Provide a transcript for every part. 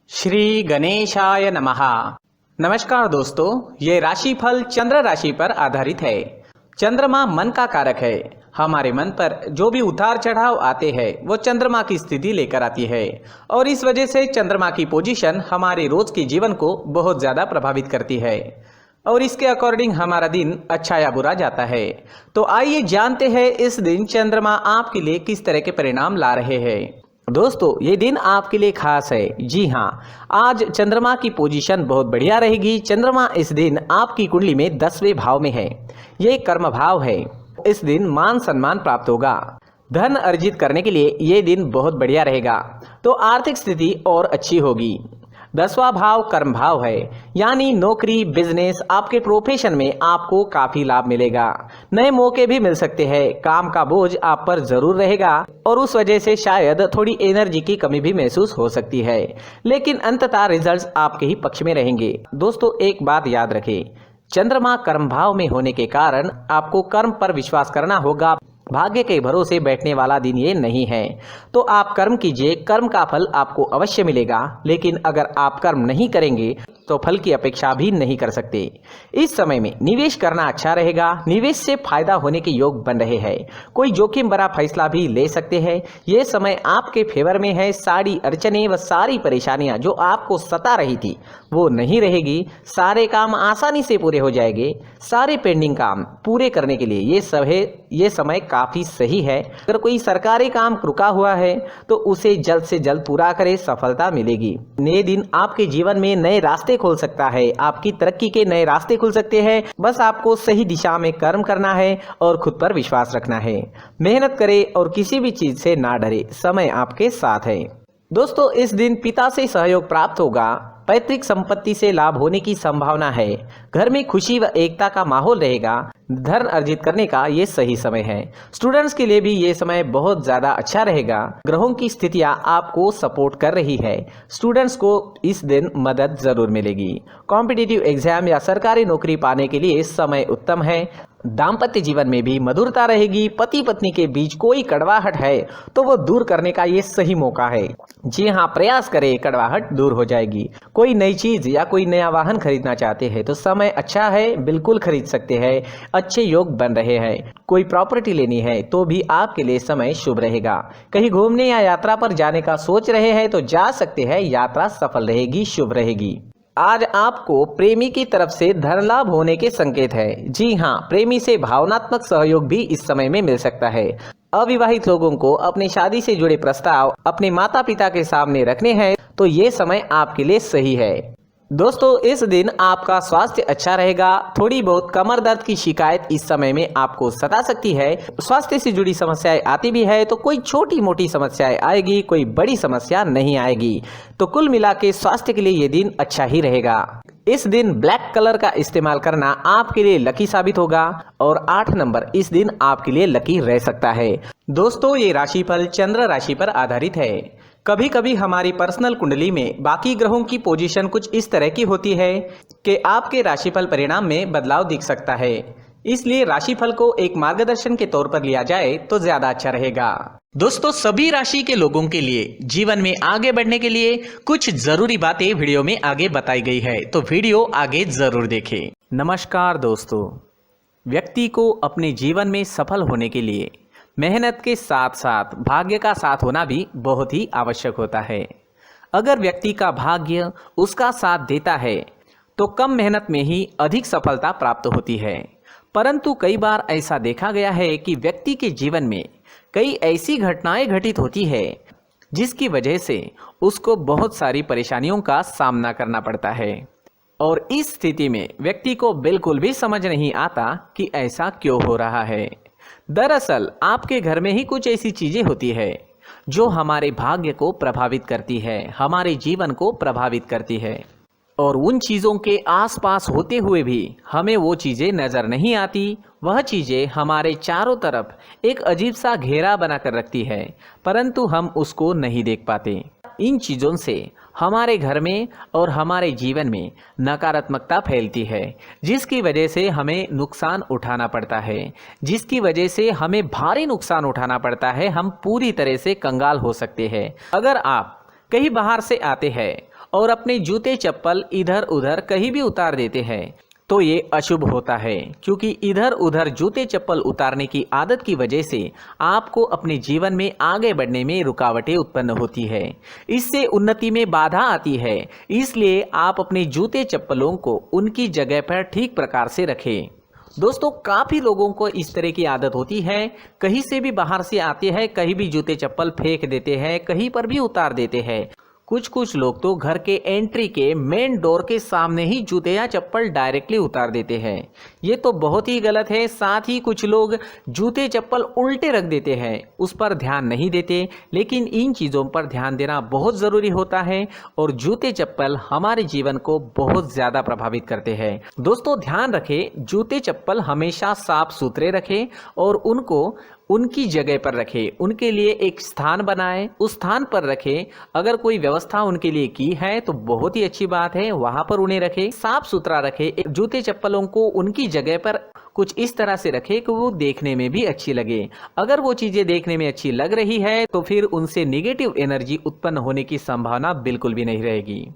श्री गणेशाय नमः। नमस्कार दोस्तों, ये राशिफल चंद्र राशि पर आधारित है। चंद्रमा मन का कारक है। हमारे मन पर जो भी उतार चढ़ाव आते हैं वो चंद्रमा की स्थिति लेकर आती है और इस वजह से चंद्रमा की पोजीशन हमारे रोज के जीवन को बहुत ज़्यादा प्रभावित करती है और इसके अकॉर्डिंग हमारा दिन अच्छा या बुरा जाता है। तो आइए जानते हैं इस दिन चंद्रमा आपके लिए किस तरह के परिणाम ला रहे हैं। दोस्तों, ये दिन आपके लिए खास है। जी हाँ, आज चंद्रमा की पोजीशन बहुत बढ़िया रहेगी। चंद्रमा इस दिन आपकी कुंडली में 10वें भाव में है। ये कर्म भाव है। इस दिन मान सम्मान प्राप्त होगा। धन अर्जित करने के लिए ये दिन बहुत बढ़िया रहेगा, तो आर्थिक स्थिति और अच्छी होगी। 10वां भाव कर्म भाव है, यानी नौकरी, बिजनेस, आपके प्रोफेशन में आपको काफी लाभ मिलेगा। नए मौके भी मिल सकते हैं। काम का बोझ आप पर जरूर रहेगा और उस वजह से शायद थोड़ी एनर्जी की कमी भी महसूस हो सकती है, लेकिन अंततः रिजल्ट्स आपके ही पक्ष में रहेंगे। दोस्तों, एक बात याद रखें, चंद्रमा कर्म भाव में होने के कारण आपको कर्म पर विश्वास करना होगा। भाग्य के भरोसे बैठने वाला दिन ये नहीं है। तो आप कर्म कीजिए, कर्म का फल आपको अवश्य मिलेगा, लेकिन अगर आप कर्म नहीं करेंगे तो फल की अपेक्षा भी नहीं कर सकते। इस समय में निवेश करना अच्छा रहेगा। निवेश से फायदा होने के योग बन रहे हैं। कोई जोखिम भरा फैसला भी ले सकते हैं। ये समय आपके फेवर में है। सारी अड़चने व सारी परेशानियां जो आपको सता रही थी वो नहीं रहेगी। सारे काम आसानी से पूरे हो जाएंगे। सारे पेंडिंग काम पूरे करने के लिए ये समय काफी सही है। अगर कोई सरकारी काम रुका हुआ है तो उसे जल्द से जल्द पूरा करें, सफलता मिलेगी। नए दिन आपके जीवन में नए रास्ते खोल सकता है। आपकी तरक्की के नए रास्ते खुल सकते हैं। बस आपको सही दिशा में कर्म करना है और खुद पर विश्वास रखना है। मेहनत करें और किसी भी चीज से ना डरे। समय आपके साथ है। दोस्तों, इस दिन पिता से सहयोग प्राप्त होगा। पैतृक संपत्ति से लाभ होने की संभावना है। घर में खुशी व एकता का माहौल रहेगा। धन अर्जित करने का ये सही समय है। स्टूडेंट्स के लिए भी ये समय बहुत ज़्यादा अच्छा रहेगा। ग्रहों की स्थितियाँ आपको सपोर्ट कर रही है। स्टूडेंट्स को इस दिन मदद जरूर मिलेगी। कॉम्पिटिटिव एग्जाम या सरकारी नौकरी पाने के लिए समय उत्तम है। दाम्पत्य जीवन में भी मधुरता रहेगी। पति पत्नी के बीच कोई कड़वाहट है तो वो दूर करने का ये सही मौका है। जी हाँ, प्रयास करें, कड़वाहट दूर हो जाएगी। कोई नई चीज या कोई नया वाहन खरीदना चाहते हैं तो समय अच्छा है, बिल्कुल खरीद सकते हैं। अच्छे योग बन रहे हैं। कोई प्रॉपर्टी लेनी है तो भी आपके लिए समय शुभ रहेगा। कहीं घूमने या यात्रा पर जाने का सोच रहे हैं तो जा सकते हैं। यात्रा सफल रहेगी, शुभ रहेगी। आज आपको प्रेमी की तरफ से धन लाभ होने के संकेत है। जी हाँ, प्रेमी से भावनात्मक सहयोग भी इस समय में मिल सकता है। अविवाहित लोगों को अपनी शादी से जुड़े प्रस्ताव अपने माता पिता के सामने रखने हैं तो ये समय आपके लिए सही है। दोस्तों, इस दिन आपका स्वास्थ्य अच्छा रहेगा। थोड़ी बहुत कमर दर्द की शिकायत इस समय में आपको सता सकती है। स्वास्थ्य से जुड़ी समस्याएं आती भी है तो कोई छोटी मोटी समस्याएं आएगी, कोई बड़ी समस्या नहीं आएगी। तो कुल मिला के स्वास्थ्य के लिए ये दिन अच्छा ही रहेगा। इस दिन ब्लैक कलर का इस्तेमाल करना आपके लिए लकी साबित होगा और 8 नंबर इस दिन आपके लिए लकी रह सकता है। दोस्तों, ये राशिफल चंद्र राशि पर आधारित है। कभी कभी हमारी पर्सनल कुंडली में बाकी ग्रहों की पोजीशन कुछ इस तरह की होती है कि आपके राशिफल परिणाम में बदलाव दिख सकता है। इसलिए राशिफल को एक मार्गदर्शन के तौर पर लिया जाए तो ज्यादा अच्छा रहेगा। दोस्तों, सभी राशि के लोगों के लिए जीवन में आगे बढ़ने के लिए कुछ जरूरी बातें वीडियो में आगे बताई गई है, तो वीडियो आगे जरूर देखें। नमस्कार दोस्तों, व्यक्ति को अपने जीवन में सफल होने के लिए मेहनत के साथ साथ भाग्य का साथ होना भी बहुत ही आवश्यक होता है। अगर व्यक्ति का भाग्य उसका साथ देता है तो कम मेहनत में ही अधिक सफलता प्राप्त होती है। परंतु कई बार ऐसा देखा गया है कि व्यक्ति के जीवन में कई ऐसी घटनाएं घटित होती है जिसकी वजह से उसको बहुत सारी परेशानियों का सामना करना पड़ता है और इस स्थिति में व्यक्ति को बिल्कुल भी समझ नहीं आता कि ऐसा क्यों हो रहा है। दरअसल आपके घर में ही कुछ ऐसी चीजें होती है जो हमारे भाग्य को प्रभावित करती है, हमारे जीवन को प्रभावित करती है और उन चीज़ों के आसपास होते हुए भी हमें वो चीज़ें नज़र नहीं आती। वह चीज़ें हमारे चारों तरफ एक अजीब सा घेरा बनाकर रखती है, परंतु हम उसको नहीं देख पाते। इन चीज़ों से हमारे घर में और हमारे जीवन में नकारात्मकता फैलती है, जिसकी वजह से हमें नुकसान उठाना पड़ता है, जिसकी वजह से हमें भारी नुकसान उठाना पड़ता है। हम पूरी तरह से कंगाल हो सकते हैं। अगर आप कहीं बाहर से आते हैं और अपने जूते चप्पल इधर उधर कहीं भी उतार देते हैं तो ये अशुभ होता है, क्योंकि इधर उधर जूते चप्पल उतारने की आदत की वजह से आपको अपने जीवन में आगे बढ़ने में रुकावटें उत्पन्न होती है। इससे उन्नति में बाधा आती है। इसलिए आप अपने जूते चप्पलों को उनकी जगह पर ठीक प्रकार से रखें। दोस्तों, काफ़ी लोगों को इस तरह की आदत होती है, कहीं से भी बाहर से आते हैं, कहीं भी जूते चप्पल फेंक देते हैं, कहीं पर भी उतार देते हैं। कुछ लोग तो घर के एंट्री के मेन डोर के सामने ही जूते या चप्पल डायरेक्टली उतार देते हैं। ये तो बहुत ही गलत है। साथ ही कुछ लोग जूते चप्पल उल्टे रख देते हैं, उस पर ध्यान नहीं देते। लेकिन इन चीज़ों पर ध्यान देना बहुत ज़रूरी होता है और जूते चप्पल हमारे जीवन को बहुत ज़्यादा प्रभावित करते हैं। दोस्तों, ध्यान रखें, जूते चप्पल हमेशा साफ सुथरे रखें और उनको उनकी जगह पर रखें। उनके लिए एक स्थान बनाएं, उस स्थान पर रखें। अगर कोई व्यवस्था उनके लिए की है तो बहुत ही अच्छी बात है, वहां पर उन्हें रखें, साफ सुथरा रखें। जूते चप्पलों को उनकी जगह पर कुछ इस तरह से रखें कि वो देखने में भी अच्छी लगे। अगर वो चीज़ें देखने में अच्छी लग रही है तो फिर उनसे निगेटिव एनर्जी उत्पन्न होने की संभावना बिल्कुल भी नहीं रहेगी।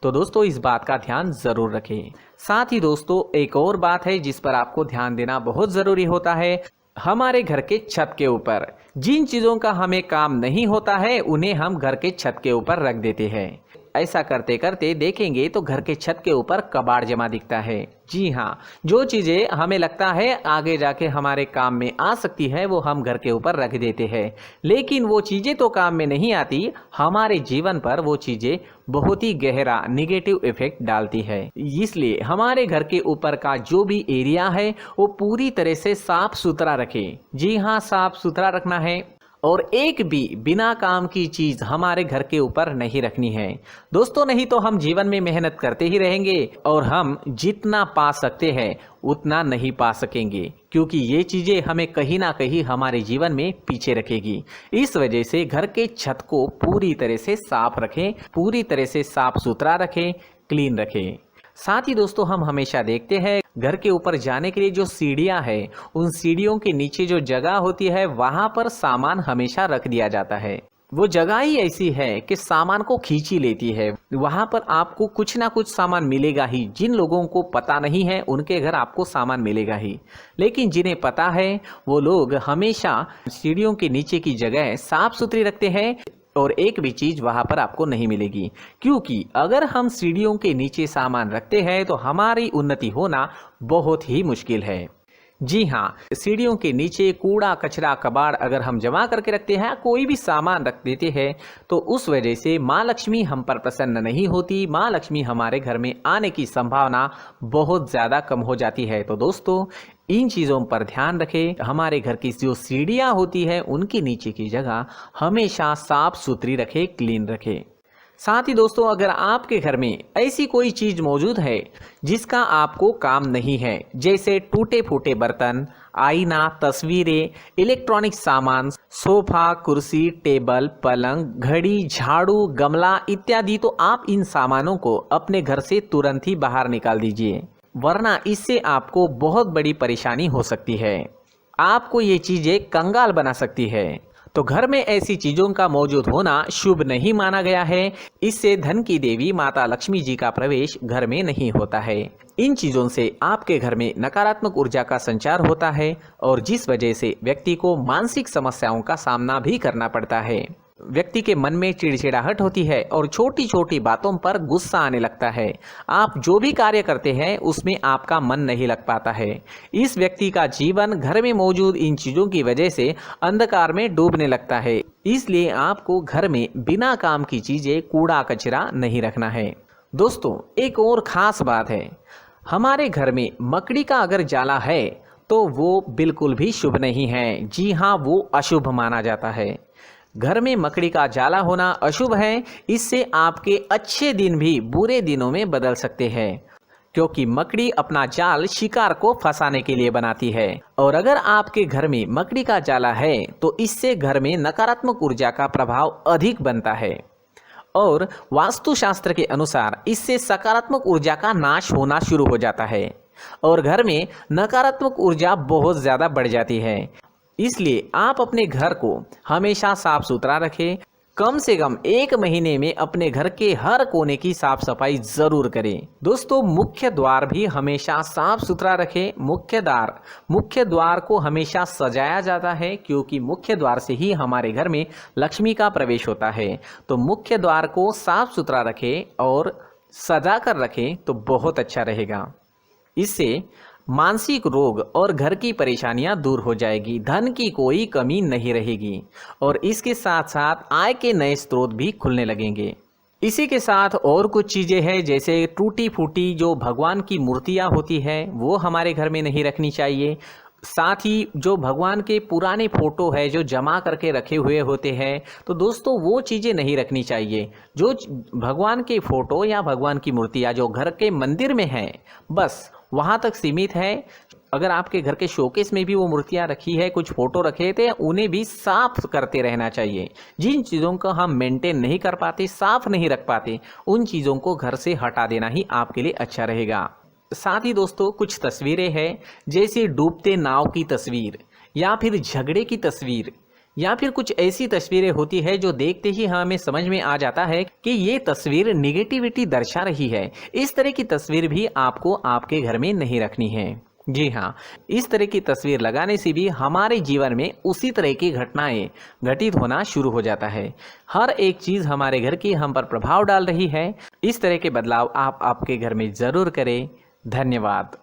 तो दोस्तों, इस बात का ध्यान ज़रूर रखें। साथ ही दोस्तों, एक और बात है जिस पर आपको ध्यान देना बहुत ज़रूरी होता है। हमारे घर के छत के ऊपर जिन चीज़ों का हमें काम नहीं होता है उन्हें हम घर के छत के ऊपर रख देते हैं। ऐसा करते करते देखेंगे तो घर के छत के ऊपर कबाड़ जमा दिखता है। जी हाँ, जो चीज़ें हमें लगता है आगे जाके हमारे काम में आ सकती है वो हम घर के ऊपर रख देते हैं, लेकिन वो चीज़ें तो काम में नहीं आती। हमारे जीवन पर वो चीज़ें बहुत ही गहरा निगेटिव इफेक्ट डालती है। इसलिए हमारे घर के ऊपर का जो भी एरिया है वो पूरी तरह से साफ सुथरा रखें। जी हाँ, साफ सुथरा रखना है और एक भी बिना काम की चीज हमारे घर के ऊपर नहीं रखनी है। दोस्तों, नहीं तो हम जीवन में मेहनत करते ही रहेंगे और हम जितना पा सकते हैं उतना नहीं पा सकेंगे, क्योंकि ये चीजें हमें कहीं ना कहीं हमारे जीवन में पीछे रखेगी। इस वजह से घर के छत को पूरी तरह से साफ रखें, पूरी तरह से साफ सुथरा रखें, क्लीन रखें। साथ ही दोस्तों, हम हमेशा देखते हैं घर के ऊपर जाने के लिए जो सीढ़ियां हैं, उन सीढ़ियों के नीचे जो जगह होती है वहां पर सामान हमेशा रख दिया जाता है। वो जगह ही ऐसी है कि सामान को खींच ही लेती है। वहां पर आपको कुछ ना कुछ सामान मिलेगा ही। जिन लोगों को पता नहीं है उनके घर आपको सामान मिलेगा ही, लेकिन जिन्हें पता है वो लोग हमेशा सीढ़ियों के नीचे की जगह साफ सुथरी रखते हैं और एक भी चीज वहां पर आपको नहीं मिलेगी। क्योंकि अगर हम सीढ़ियों के नीचे सामान रखते हैं तो हमारी उन्नति होना बहुत ही मुश्किल है। जी हाँ, सीढ़ियों के नीचे कूड़ा कचरा कबाड़ अगर हम जमा करके रखते हैं, कोई भी सामान रख देते हैं, तो उस वजह से माँ लक्ष्मी हम पर प्रसन्न नहीं होती। माँ लक्ष्मी हमारे घर में आने की संभावना बहुत ज़्यादा कम हो जाती है। तो दोस्तों, इन चीज़ों पर ध्यान रखें। हमारे घर की जो सीढ़ियाँ होती है उनके नीचे की जगह हमेशा साफ सुथरी रखें, क्लीन रखें। साथ ही दोस्तों, अगर आपके घर में ऐसी कोई चीज़ मौजूद है जिसका आपको काम नहीं है, जैसे टूटे फूटे बर्तन, आईना, तस्वीरें, इलेक्ट्रॉनिक सामान, सोफा, कुर्सी, टेबल, पलंग, घड़ी, झाड़ू, गमला इत्यादि, तो आप इन सामानों को अपने घर से तुरंत ही बाहर निकाल दीजिए, वरना इससे आपको बहुत बड़ी परेशानी हो सकती है। आपको ये चीज़ें कंगाल बना सकती है। तो घर में ऐसी चीजों का मौजूद होना शुभ नहीं माना गया है। इससे धन की देवी माता लक्ष्मी जी का प्रवेश घर में नहीं होता है। इन चीजों से आपके घर में नकारात्मक ऊर्जा का संचार होता है और जिस वजह से व्यक्ति को मानसिक समस्याओं का सामना भी करना पड़ता है। व्यक्ति के मन में चिड़चिड़ाहट होती है और छोटी छोटी बातों पर गुस्सा आने लगता है। आप जो भी कार्य करते हैं उसमें आपका मन नहीं लग पाता है। इस व्यक्ति का जीवन घर में मौजूद इन चीज़ों की वजह से अंधकार में डूबने लगता है। इसलिए आपको घर में बिना काम की चीज़ें, कूड़ा कचरा नहीं रखना है। दोस्तों, एक और ख़ास बात है, हमारे घर में मकड़ी का अगर जाला है तो वो बिल्कुल भी शुभ नहीं है। जी हाँ, वो अशुभ माना जाता है। घर में मकड़ी का जाला होना अशुभ है। इससे आपके अच्छे दिन भी बुरे दिनों में बदल सकते हैं, क्योंकि मकड़ी अपना जाल शिकार को फंसाने के लिए बनाती है। और अगर आपके घर में मकड़ी का जाला है तो इससे घर में नकारात्मक ऊर्जा का प्रभाव अधिक बनता है और वास्तुशास्त्र के अनुसार इससे सकारात्मक ऊर्जा का नाश होना शुरू हो जाता है और घर में नकारात्मक ऊर्जा बहुत ज़्यादा बढ़ जाती है। इसलिए आप अपने घर को हमेशा साफ सुथरा रखें, कम से कम 1 महीने में अपने घर के हर कोने की साफ सफाई जरूर करें। दोस्तों, मुख्य द्वार भी हमेशा साफ सुथरा रखें। मुख्य द्वार को हमेशा सजाया जाता है, क्योंकि मुख्य द्वार से ही हमारे घर में लक्ष्मी का प्रवेश होता है। तो मुख्य द्वार को साफ सुथरा रखें और सजा कर रखें तो बहुत अच्छा रहेगा। इससे मानसिक रोग और घर की परेशानियां दूर हो जाएगी, धन की कोई कमी नहीं रहेगी और इसके साथ साथ आय के नए स्रोत भी खुलने लगेंगे। इसी के साथ और कुछ चीज़ें हैं, जैसे टूटी फूटी जो भगवान की मूर्तियां होती है वो हमारे घर में नहीं रखनी चाहिए। साथ ही जो भगवान के पुराने फोटो है जो जमा करके रखे हुए होते हैं, तो दोस्तों वो चीज़ें नहीं रखनी चाहिए। जो भगवान के फोटो या भगवान की मूर्तियाँ जो घर के मंदिर में हैं, बस वहाँ तक सीमित है। अगर आपके घर के शोकेस में भी वो मूर्तियाँ रखी है, कुछ फोटो रखे थे, उन्हें भी साफ करते रहना चाहिए। जिन चीज़ों को हम मेंटेन नहीं कर पाते, साफ नहीं रख पाते, उन चीज़ों को घर से हटा देना ही आपके लिए अच्छा रहेगा। साथ ही दोस्तों, कुछ तस्वीरें हैं, जैसे डूबते नाव की तस्वीर या फिर झगड़े की तस्वीर या फिर कुछ ऐसी तस्वीरें होती है जो देखते ही हमें समझ में आ जाता है कि ये तस्वीर निगेटिविटी दर्शा रही है। इस तरह की तस्वीर भी आपको आपके घर में नहीं रखनी है। जी हाँ, इस तरह की तस्वीर लगाने से भी हमारे जीवन में उसी तरह की घटनाएं घटित होना शुरू हो जाता है। हर एक चीज़ हमारे घर की हम पर प्रभाव डाल रही है। इस तरह के बदलाव आप आपके घर में ज़रूर करें। धन्यवाद।